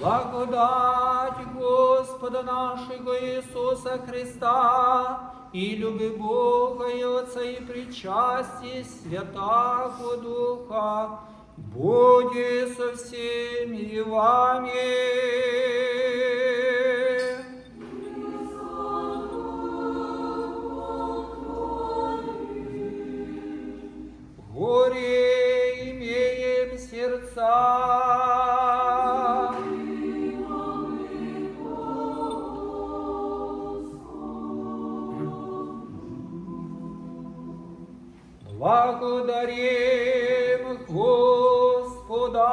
Благодать Господа нашего Иисуса Христа и люби Бога и Отца и причастие Святаго Духа, будет со всеми вами. Горе имеем сердца. Благодарим Господа.